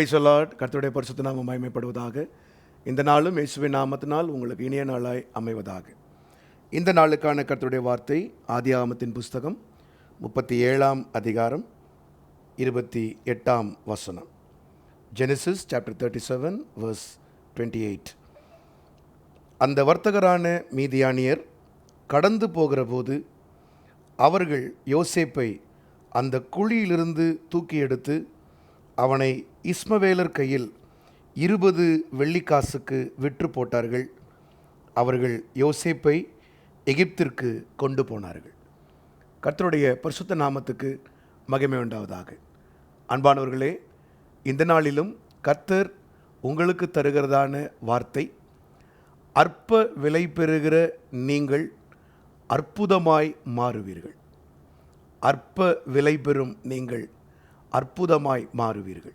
Praise the Lord. கர்த்தருடைய பரிசுத்த நாமம் மகிமைப்படுவதாக. இந்த நாளும் இயேசுவின் நாமத்தினால் உங்களுக்கு இனிய நாளாய் அமைவதாக. இந்த நாளுக்கான கர்த்தருடைய வார்த்தை ஆதியாகமத்தின் புஸ்தகம் 37ஆம் அதிகாரம் 28ஆம் வசனம். Genesis chapter 37 verse 28. அந்த வர்த்தகரான மீதியானியர் கடந்து போகிற போது அவர்கள் யோசேப்பை அந்த குழியிலிருந்து தூக்கி எடுத்து அவனை இஸ்மவேலர் கையில் 20 வெள்ளிக்காசுக்கு விற்று போட்டார்கள். அவர்கள் யோசேப்பை எகிப்திற்கு கொண்டு போனார்கள். கர்த்தருடைய பரிசுத்த நாமத்துக்கு மகிமை உண்டாவதாக. அன்பானவர்களே, இந்த நாளிலும் கர்த்தர் உங்களுக்கு தருகிறதான வார்த்தை, அற்ப விலை பெறுகிற நீங்கள் அற்புதமாய் மாறுவீர்கள். அற்ப விலை பெறும் நீங்கள் அற்புதமாய் மாறுவீர்கள்.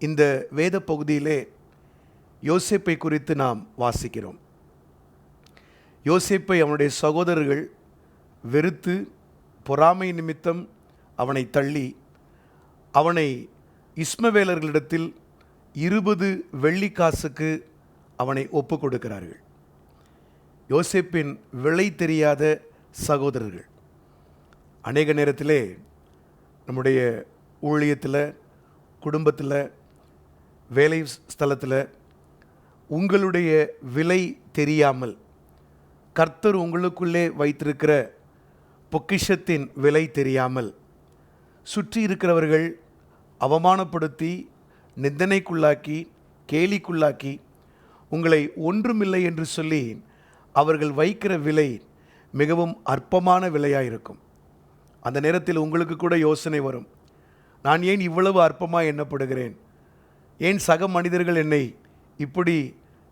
இந்த வேத பகுதியிலே யோசேப்பை குறித்து நாம் வாசிக்கிறோம். யோசேப்பை அவனுடைய சகோதரர்கள் வெறுத்து பொறாமை நிமித்தம் அவனை தள்ளி அவனை இஸ்மவேலர்களிடத்தில் 20 வெள்ளிக்காசுக்கு அவனை ஒப்பு கொடுக்கிறார்கள். யோசேப்பின் விலை தெரியாத சகோதரர்கள். அநேக நேரத்திலே நம்முடைய ஊழியத்தில், குடும்பத்தில், வேலை ஸ்தலத்தில் உங்களுடைய விலை தெரியாமல் கர்த்தர் உங்களுக்குள்ளே வைத்திருக்கிற பொக்கிஷத்தின் விலை தெரியாமல் சுற்றி இருக்கிறவர்கள் அவமானப்படுத்தி, நிந்தனைக்குள்ளாக்கி, கேலிக்குள்ளாக்கி உங்களை ஒன்றுமில்லை என்று சொல்லி அவர்கள் வைக்கிற விலை மிகவும் அற்பமான விலையாக இருக்கும். அந்த நேரத்தில் உங்களுக்கு கூட யோசனை வரும், நான் ஏன் இவ்வளவு அற்பமாக எண்ணப்படுகிறேன், ஏன் சக மனிதர்கள் என்னை இப்படி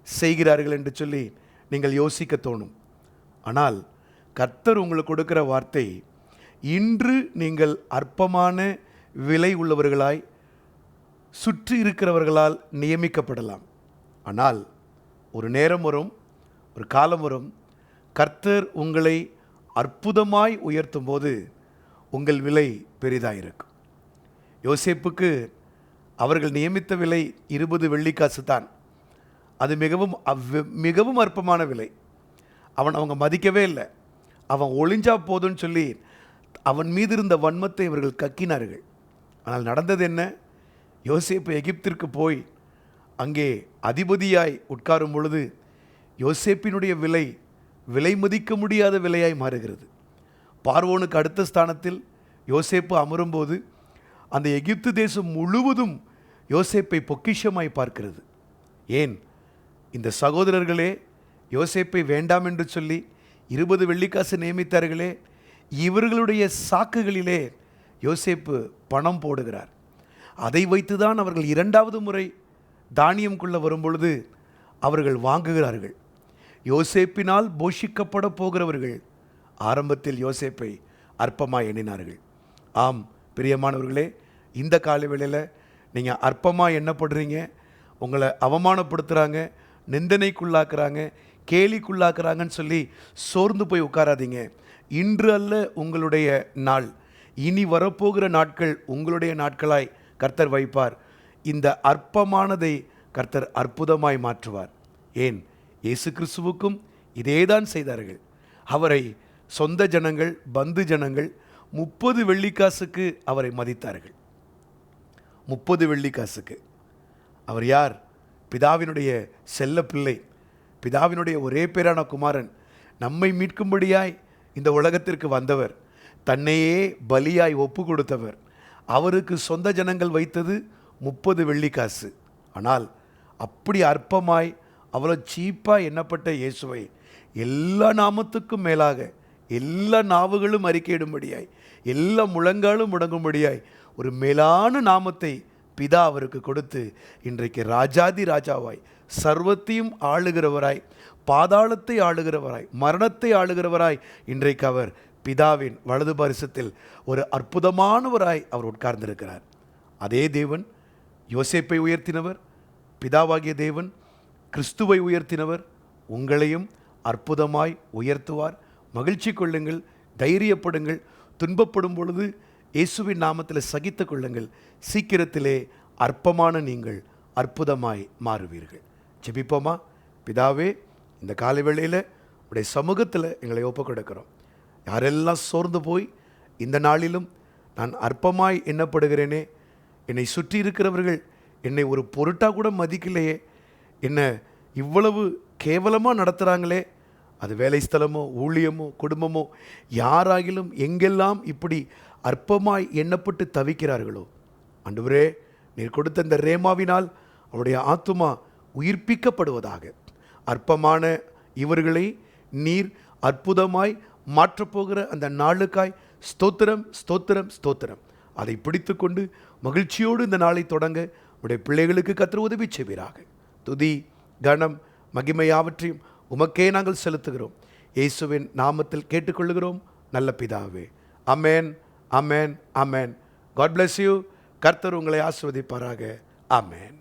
செய்கிறார்கள் என்று சொல்லி நீங்கள் யோசிக்க தோணும். ஆனால் கர்த்தர் உங்களுக்கு கொடுக்கிற வார்த்தை, இன்று நீங்கள் அற்பமான விலை உள்ளவர்களாய் சுற்றி இருக்கிறவர்களால் நியமிக்கப்படலாம். ஆனால் ஒரு நேரம் வரும், ஒரு காலம் வரும், கர்த்தர் உங்களை அற்புதமாய் உயர்த்தும் போது உங்கள் விலை பெரிதாக இருக்கும். யோசேப்புக்கு அவர்கள் நியமித்த விலை 20 வெள்ளிக்காசு தான். அது மிகவும் அற்பமான விலை. அவங்க மதிக்கவே இல்லை. அவன் ஒளிஞ்சா போதுன்னு சொல்லி அவன் மீது இருந்த வன்மத்தை இவர்கள் கக்கினார்கள். ஆனால் நடந்தது என்ன? யோசேப்பு எகிப்திற்கு போய் அங்கே அதிபதியாய் உட்காரும் பொழுது யோசேப்பினுடைய விலை மதிக்க முடியாத விலையாய் மாறுகிறது. பார்வோனுக்கு அடுத்த ஸ்தானத்தில் யோசேப்பு அமரும்போது அந்த எகிப்து தேசம் முழுவதும் யோசேப்பை பொக்கிஷமாய் பார்க்கிறது. ஏன்? இந்த சகோதரர்களே யோசேப்பை வேண்டாம் என்று சொல்லி 20 வெள்ளிக்காசு நியமித்தார்களே, இவர்களுடைய சாக்குகளிலே யோசேப்பு பணம் போடுகிறார். அதை வைத்துதான் அவர்கள் 2வது முறை தானியம் கொள்ள வரும்பொழுது அவர்கள் வாங்குகிறார்கள். யோசேப்பினால் போஷிக்கப்பட போகிறவர்கள் ஆரம்பத்தில் யோசேப்பை அற்பமாக எண்ணினார்கள். ஆம் பிரியமானவர்களே, இந்த காலவேளையில் நீங்கள் அற்பமாக எண்ணப்படுறீங்க, உங்களை அவமானப்படுத்துகிறாங்க, நிந்தனைக்குள்ளாக்குறாங்க, கேலிக்குள்ளாக்குறாங்கன்னு சொல்லி சோர்ந்து போய் உட்காராதீங்க. இன்று அல்ல உங்களுடைய நாள், இனி வரப்போகிற நாட்கள் உங்களுடைய நாட்களாய் கர்த்தர் வைப்பார். இந்த அற்பமானதை கர்த்தர் அற்புதமாய் மாற்றுவார். ஏன்? இயேசு கிறிஸ்துவுக்கும் இதேதான் செய்தார்கள். அவரை சொந்த ஜனங்கள், பந்து ஜனங்கள் 30 வெள்ளிக்காசுக்கு அவரை மதித்தார்கள். 30 வெள்ளிக்காசுக்கு. அவர் யார்? பிதாவினுடைய செல்ல பிள்ளை, பிதாவினுடைய ஒரே பேரான குமாரன், நம்மை மீட்கும்படியாய் இந்த உலகத்திற்கு வந்தவர், தன்னையே பலியாய் ஒப்பு கொடுத்தவர். அவருக்கு சொந்த ஜனங்கள் வைத்தது 30 வெள்ளிக்காசு. ஆனால் அப்படி அற்பமாய் அவ்வளோ சீப்பாக எண்ணப்பட்ட இயேசுவை எல்லா நாமத்துக்கும் மேலாக எல்லா நாவுகளும் அறிக்கையிடும்படியாய், எல்லா முழங்காலும் முடங்கும்படியாய் ஒரு மேலான நாமத்தை பிதா அவருக்கு கொடுத்து இன்றைக்கு ராஜாதி ராஜாவாய், சர்வத்தையும் ஆளுகிறவராய், பாதாளத்தை ஆளுகிறவராய், மரணத்தை ஆளுகிறவராய் இன்றைக்கு அவர் பிதாவின் வலது பரிசத்தில் ஒரு அற்புதமானவராய் அவர் உட்கார்ந்திருக்கிறார். அதே தேவன் யோசேப்பை உயர்த்தினவர், பிதாவாகிய தேவன் கிறிஸ்துவை உயர்த்தினவர், உங்களையும் அற்புதமாய் உயர்த்துவார். மகிழ்ச்சி கொள்ளுங்கள், தைரியப்படுங்கள். துன்பப்படும் பொழுது இயேசுவின் நாமத்தில் சகித்து கொள்ளுங்கள். சீக்கிரத்திலே அற்பமான நீங்கள் அற்புதமாய் மாறுவீர்கள். ஜெபிப்போமா? பிதாவே, இந்த காலை வேளையில் உடைய சமூகத்தில் எங்களை ஒப்புக் கொடுக்கிறோம். யாரெல்லாம் சோர்ந்து போய் இந்த நாளிலும் நான் அற்பமாய் எண்ணப்படுகிறேனே, என்னை சுற்றி இருக்கிறவர்கள் என்னை ஒரு பொருட்டாக கூட மதிக்கலையே, என்னை இவ்வளவு கேவலமாக நடத்துகிறாங்களே, அது வேலை ஸ்தலமோ ஊழியமோ குடும்பமோ யாராகிலும் எங்கெல்லாம் இப்படி அற்பமாய் எண்ணப்பட்டு தவிக்கிறார்களோ, ஆண்டவரே, நீர் கொடுத்த இந்த ரேமாவினால் அவருடைய ஆத்துமா உயிர்ப்பிக்கப்படுவதாக. அற்பமான இவர்களை நீர் அற்புதமாய் மாற்றப்போகிற அந்த நாளுக்காய் ஸ்தோத்திரம், ஸ்தோத்திரம், ஸ்தோத்திரம். அதை பிடித்து கொண்டு மகிழ்ச்சியோடு இந்த நாளை தொடங்க உடைய பிள்ளைகளுக்கு கர்த்தர் உதவி செய்வீராக. துதி, கனம், மகிமை யாவற்றையும் உமக்கே நாங்கள் செலுத்துகிறோம். இயேசுவின் நாமத்தில் கேட்டுக்கொள்ளுகிறோம் நல்ல பிதாவே. அமேன், அமேன், அமேன். God bless you. கர்த்தர் உங்களை ஆசீர்வதிப்பாராக. ஆமேன்.